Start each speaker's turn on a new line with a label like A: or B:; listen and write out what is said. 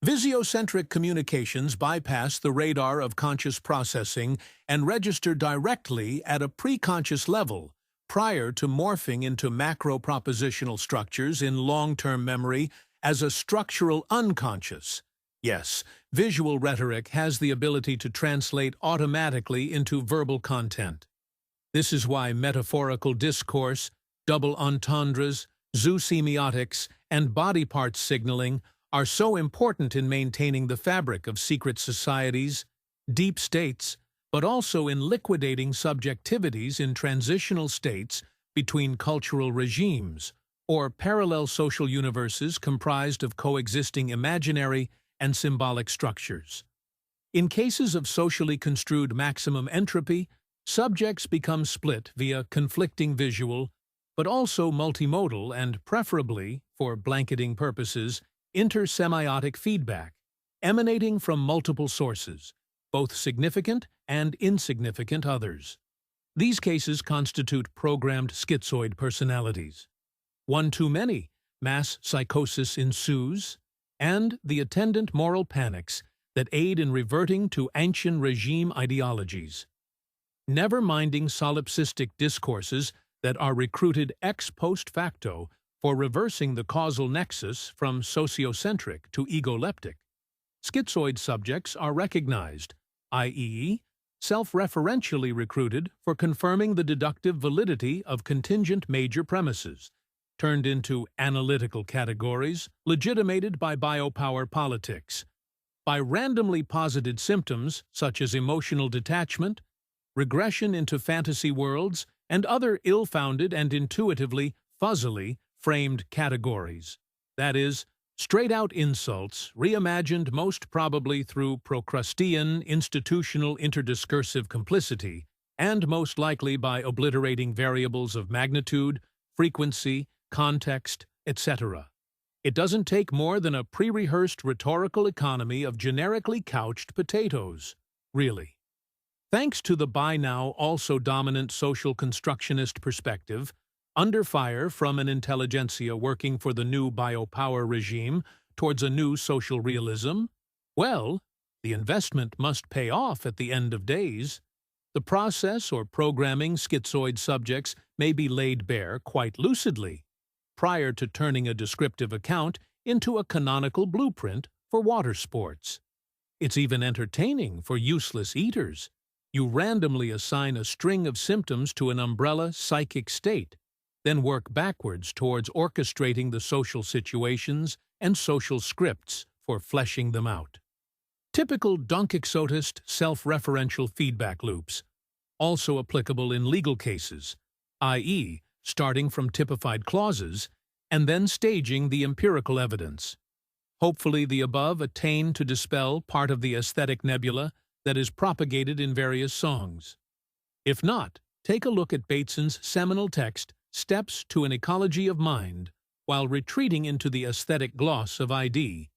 A: Visiocentric communications bypass the radar of conscious processing and register directly at a preconscious level, prior to morphing into macropropositional structures in long-term memory as a structural unconscious. Yes, visual rhetoric has the ability to translate automatically into verbal content. This is why metaphorical discourse, double-entendres, zoosemiotics, and body-parts-signalling are so important in maintaining the fabric of secret societies, deep states, but also in liquidating subjectivities in transitional states between cultural regimes, or parallel social universes comprised of coexisting imaginary and symbolic structures. In cases of socially construed maximum entropy, subjects become split via conflicting visual, but also multimodal and preferably, for blanketing purposes, inter-semiotic feedback, emanating from multiple sources, both significant and insignificant others. These cases constitute programmed schizoid personalities. One too many, mass psychosis ensues, and the attendant moral panics that aid in reverting to ancien regime ideologies. Never minding solipsistic discourses that are recruited ex post facto for reversing the causal nexus from sociocentric to ego-leptic. Schizoid subjects are recognized, i.e., self-referentially recruited for confirming the deductive validity of contingent major premises, turned into analytical categories legitimated by biopower politics, by randomly posited symptoms such as emotional detachment, regression into fantasy worlds, and other ill-founded and intuitively, fuzzily framed categories. That is, straight-out insults, reimagined most probably through Procrustean institutional interdiscursive complicity, and most likely by obliterating variables of magnitude, frequency, context, etc. It doesn't take more than a pre-rehearsed rhetorical economy of generically couched potatoes, really. Thanks to the by now also dominant social constructionist perspective, under fire from an intelligentsia working for the new biopower regime towards a new social realism, well, the investment must pay off at the end of days. The process or programming schizoid subjects may be laid bare quite lucidly, prior to turning a descriptive account into a canonical blueprint for water sports. It's even entertaining for useless eaters. You randomly assign a string of symptoms to an umbrella psychic state, then work backwards towards orchestrating the social situations and social scripts for fleshing them out. Typical donquixotist self-referential feedback loops, also applicable in legal cases, i.e., starting from typified clauses and then staging the empirical evidence. Hopefully the above attain to dispel part of the aesthetic nebula that is propagated in various songs. If not, take a look at Bateson's seminal text, Steps to an Ecology of Mind, while retreating into the aesthetic gloss of ID.